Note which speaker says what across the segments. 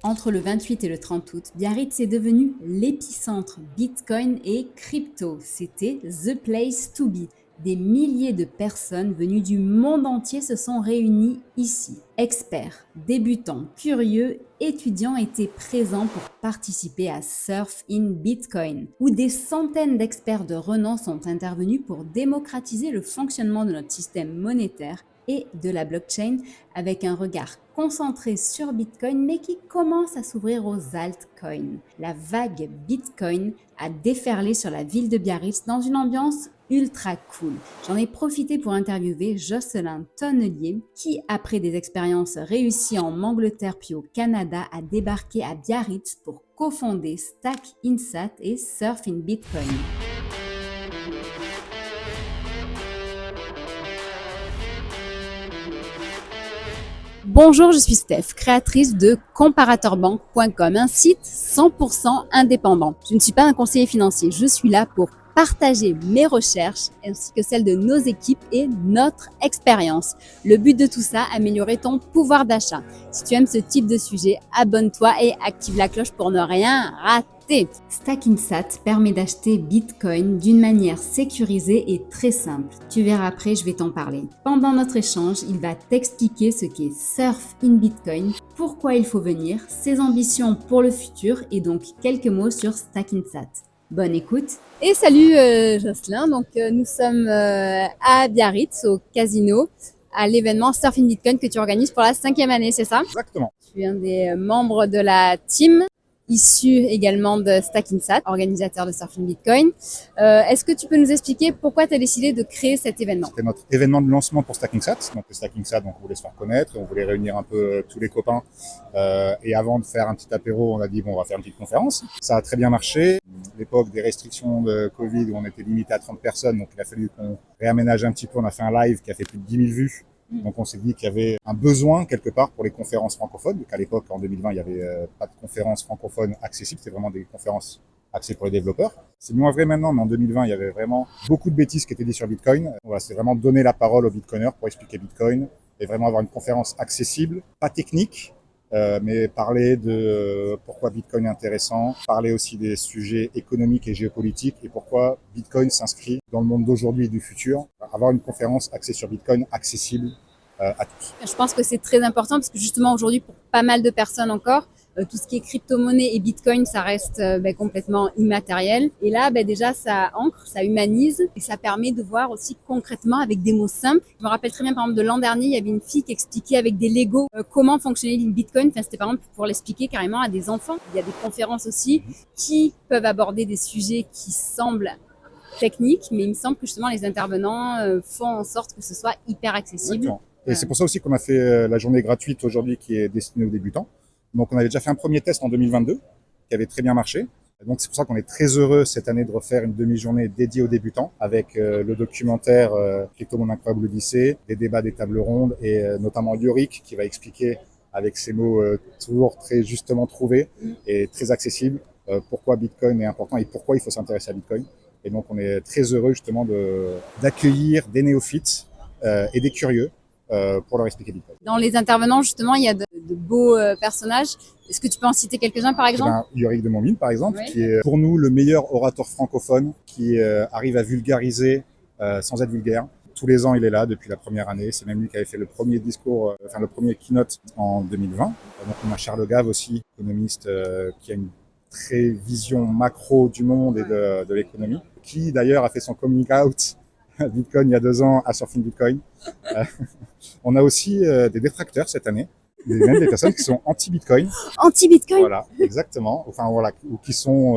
Speaker 1: Entre le 28 et le 30 août, Biarritz est devenu l'épicentre Bitcoin et crypto. C'était the place to be. Des milliers de personnes venues du monde entier se sont réunies ici. Experts, débutants, curieux, étudiants étaient présents pour participer à Surf in Bitcoin, où des centaines d'experts de renom sont intervenus pour démocratiser le fonctionnement de notre système monétaire et de la blockchain avec un regard concentré sur Bitcoin mais qui commence à s'ouvrir aux altcoins. La vague Bitcoin a déferlé sur la ville de Biarritz dans une ambiance ultra cool. J'en ai profité pour interviewer Jocelyn Tonnelier qui, après des expériences réussies en Angleterre puis au Canada, a débarqué à Biarritz pour cofonder Stack Insat et Surf in Bitcoin. Bonjour, je suis Steph, créatrice de comparateurbank.com, un site 100% indépendant. Je ne suis pas un conseiller financier, je suis là pour partager mes recherches ainsi que celles de nos équipes et notre expérience. Le but de tout ça, améliorer ton pouvoir d'achat. Si tu aimes ce type de sujet, abonne-toi et active la cloche pour ne rien rater. Stack Insat permet d'acheter Bitcoin d'une manière sécurisée et très simple. Tu verras après, je vais t'en parler. Pendant notre échange, il va t'expliquer ce qu'est Surf in Bitcoin, pourquoi il faut venir, ses ambitions pour le futur et donc quelques mots sur Stack Insat. Bonne écoute. Et salut Jocelyn, donc nous sommes à Biarritz au casino à l'événement Surf in Bitcoin que tu organises pour la 5e année, c'est ça?
Speaker 2: Exactement.
Speaker 1: Je suis un des membres de la team, issu également de Stack Insat, organisateur de Surf in Bitcoin. Est-ce que tu peux nous expliquer pourquoi tu as décidé de créer cet événement?
Speaker 2: C'était notre événement de lancement pour StackingSat. Donc, le StackingSat, donc, on voulait se faire connaître, on voulait réunir un peu tous les copains. Et avant de faire un petit apéro, on a dit, bon, on va faire une petite conférence. Ça a très bien marché. L'époque des restrictions de Covid où on était limité à 30 personnes, donc il a fallu qu'on réaménage un petit peu. On a fait un live qui a fait plus de 10 000 vues. Donc on s'est dit qu'il y avait un besoin quelque part pour les conférences francophones, qu'à l'époque, en 2020, il n'y avait pas de conférences francophones accessibles, c'était vraiment des conférences axées pour les développeurs. C'est moins vrai maintenant, mais en 2020, il y avait vraiment beaucoup de bêtises qui étaient dites sur Bitcoin. Voilà, c'est vraiment donner la parole aux Bitcoiners pour expliquer Bitcoin et vraiment avoir une conférence accessible, pas technique, mais parler de pourquoi Bitcoin est intéressant, parler aussi des sujets économiques et géopolitiques et pourquoi Bitcoin s'inscrit dans le monde d'aujourd'hui et du futur. Avoir une conférence axée sur Bitcoin, accessible à tous.
Speaker 1: Je pense que c'est très important parce que justement aujourd'hui pour pas mal de personnes encore, tout ce qui est crypto-monnaie et Bitcoin, ça reste complètement immatériel. Et là, déjà, ça ancre, ça humanise et ça permet de voir aussi concrètement avec des mots simples. Je me rappelle très bien, par exemple, de l'an dernier, il y avait une fille qui expliquait avec des Legos comment fonctionnait le Bitcoin. Enfin, c'était par exemple pour l'expliquer carrément à des enfants. Il y a des conférences aussi qui peuvent aborder des sujets qui semblent techniques, mais il me semble que justement les intervenants font en sorte que ce soit hyper accessible.
Speaker 2: Exactement. Et c'est pour ça aussi qu'on a fait la journée gratuite aujourd'hui qui est destinée aux débutants. Donc on avait déjà fait un premier test en 2022 qui avait très bien marché. Donc c'est pour ça qu'on est très heureux cette année de refaire une demi-journée dédiée aux débutants avec le documentaire Crypto Mon Incroyable Odyssée, des débats, des tables rondes et notamment Yorick qui va expliquer avec ses mots toujours très justement trouvés et très accessibles pourquoi Bitcoin est important et pourquoi il faut s'intéresser à Bitcoin. Et donc on est très heureux justement d'accueillir des néophytes et des curieux pour leur expliquer Bitcoin.
Speaker 1: Dans les intervenants, justement, il y a de beaux personnages. Est-ce que tu peux en citer quelques-uns, par exemple?
Speaker 2: Yorick de Montmine, par exemple,
Speaker 1: Oui.
Speaker 2: qui est pour nous le meilleur orateur francophone, qui arrive à vulgariser sans être vulgaire. Tous les ans, il est là depuis la première année. C'est même lui qui avait fait le premier discours, le premier keynote en 2020. Donc, on a Charles Gave aussi, économiste, qui a une très vision macro du monde et de l'économie, qui d'ailleurs a fait son coming out Bitcoin il y a 2 ans à Surfing Bitcoin. On a aussi des détracteurs cette année, même des personnes qui sont anti-Bitcoin.
Speaker 1: Anti-Bitcoin?
Speaker 2: Voilà, exactement. Enfin voilà, ou qui sont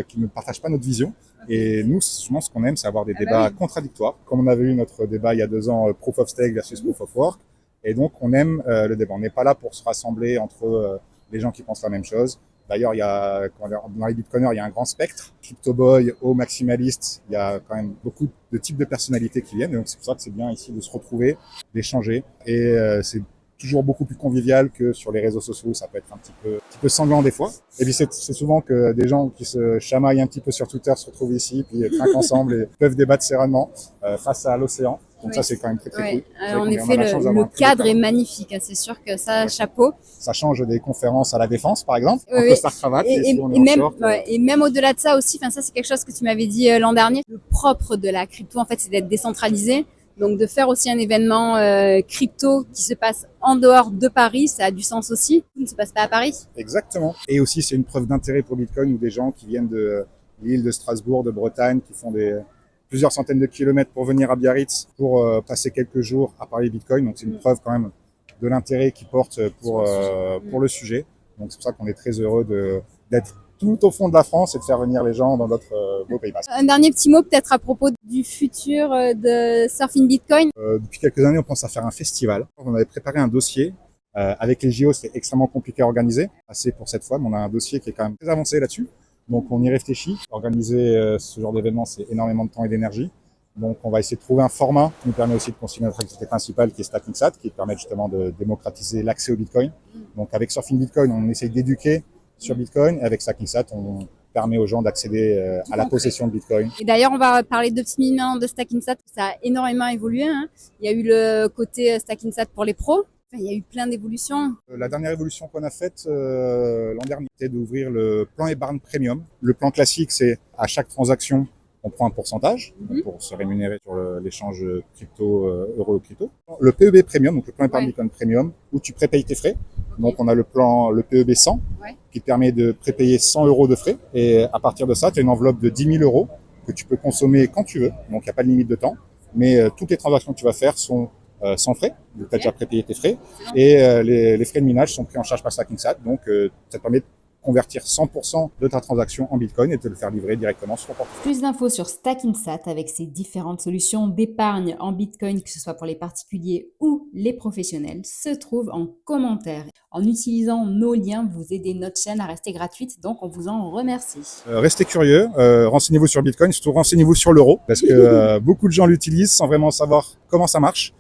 Speaker 2: qui ne partagent pas notre vision. Et nous, souvent, ce qu'on aime, c'est avoir des débats contradictoires. Comme on avait eu notre débat il y a 2 ans, Proof of Stake versus Proof of Work. Et donc, on aime le débat. On n'est pas là pour se rassembler entre les gens qui pensent la même chose. D'ailleurs, il y a, dans les Bitcoiners, il y a un grand spectre. Crypto Boy, au maximaliste, il y a quand même beaucoup de types de personnalités qui viennent. Et donc, c'est pour ça que c'est bien ici de se retrouver, d'échanger. Et c'est toujours beaucoup plus convivial que sur les réseaux sociaux où ça peut être un petit peu sanglant des fois. Et puis c'est souvent que des gens qui se chamaillent un petit peu sur Twitter se retrouvent ici, puis trinquent ensemble et peuvent débattre sereinement face à l'océan. Donc ça, c'est quand même très cool.
Speaker 1: En effet, le cadre est magnifique. C'est sûr que ça, chapeau.
Speaker 2: Ça change des conférences à la Défense, par exemple. En costard-cravate.
Speaker 1: Et même au-delà de ça aussi, ça, c'est quelque chose que tu m'avais dit l'an dernier. Le propre de la crypto, en fait, c'est d'être décentralisé. Donc, de faire aussi un événement crypto qui se passe en dehors de Paris, ça a du sens aussi. Ça ne se passe pas à Paris.
Speaker 2: Exactement. Et aussi, c'est une preuve d'intérêt pour Bitcoin ou des gens qui viennent de l'île de Strasbourg, de Bretagne, qui font plusieurs centaines de kilomètres pour venir à Biarritz pour passer quelques jours à parler Bitcoin. Donc, c'est une preuve quand même de l'intérêt qu'ils portent pour le sujet. Donc, c'est pour ça qu'on est très heureux d'être tout au fond de la France et de faire venir les gens dans notre beau Pays Basque.
Speaker 1: Un dernier petit mot peut-être à propos du futur de Surfing Bitcoin.
Speaker 2: Depuis quelques années, on pense à faire un festival. On avait préparé un dossier. Avec les JO, c'était extrêmement compliqué à organiser. Assez pour cette fois, mais on a un dossier qui est quand même très avancé là-dessus. Donc on y réfléchit. Organiser ce genre d'événement, c'est énormément de temps et d'énergie. Donc on va essayer de trouver un format qui nous permet aussi de continuer notre activité principale qui est StackingSat, qui permet justement de démocratiser l'accès au Bitcoin. Donc avec Surfing Bitcoin, on essaye d'éduquer sur Bitcoin. Et avec StackingSat, on permet aux gens d'accéder à la possession de Bitcoin.
Speaker 1: Et d'ailleurs, on va parler de petits minutes de StackingSat. Ça a énormément évolué. Il y a eu le côté StackingSat pour les pros. Il y a eu plein d'évolutions.
Speaker 2: La dernière évolution qu'on a faite l'an dernier, c'était d'ouvrir le plan épargne premium. Le plan classique, c'est à chaque transaction, on prend un pourcentage pour se rémunérer sur l'échange crypto, euro-crypto. Le PEB premium, donc le plan épargne Bitcoin premium, où tu prépayes tes frais. Donc on a le PEB 100 qui te permet de prépayer 100 € de frais. Et à partir de ça, tu as une enveloppe de 10 000 € que tu peux consommer quand tu veux. Donc il n'y a pas de limite de temps. Mais toutes les transactions que tu vas faire sont sans frais, tu as déjà prépayé tes frais, et les frais de minage sont pris en charge par StackingSat, donc ça te permet de convertir 100% de ta transaction en Bitcoin et de te le faire livrer directement sur ton portefeuille.
Speaker 1: Plus d'infos sur StackingSat avec ses différentes solutions d'épargne en Bitcoin, que ce soit pour les particuliers ou les professionnels, se trouve en commentaire. En utilisant nos liens, vous aidez notre chaîne à rester gratuite, donc on vous en remercie.
Speaker 2: Restez curieux, renseignez-vous sur Bitcoin, surtout renseignez-vous sur l'euro, parce que beaucoup de gens l'utilisent sans vraiment savoir comment ça marche.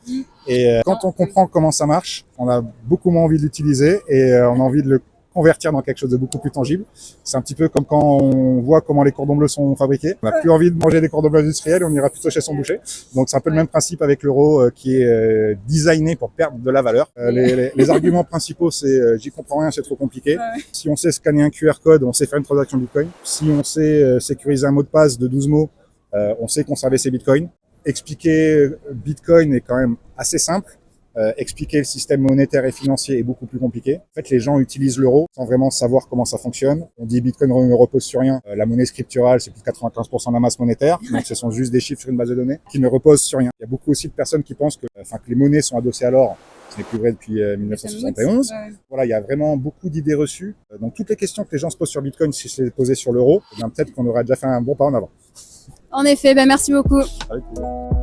Speaker 2: Et quand on comprend comment ça marche, on a beaucoup moins envie de l'utiliser et on a envie de le convertir dans quelque chose de beaucoup plus tangible. C'est un petit peu comme quand on voit comment les cordons bleus sont fabriqués. On n'a plus envie de manger des cordons bleus industriels, on ira plutôt chez son boucher. Donc c'est un peu le même principe avec l'euro qui est designé pour perdre de la valeur. Les arguments principaux, c'est j'y comprends rien, c'est trop compliqué. Si on sait scanner un QR code, on sait faire une transaction Bitcoin. Si on sait sécuriser un mot de passe de 12 mots, on sait conserver ses Bitcoins. Expliquer Bitcoin est quand même assez simple. Expliquer le système monétaire et financier est beaucoup plus compliqué. En fait, les gens utilisent l'euro sans vraiment savoir comment ça fonctionne. On dit Bitcoin ne repose sur rien. La monnaie scripturale, c'est plus de 95% de la masse monétaire. Donc, ce sont juste des chiffres sur une base de données qui ne reposent sur rien. Il y a beaucoup aussi de personnes qui pensent que les monnaies sont adossées à l'or. Ce n'est plus vrai depuis 1971. Voilà, il y a vraiment beaucoup d'idées reçues. Donc, toutes les questions que les gens se posent sur Bitcoin, si je les posais sur l'euro, peut-être qu'on aurait déjà fait un bon pas en avant.
Speaker 1: En effet, merci beaucoup.
Speaker 2: Avec plaisir.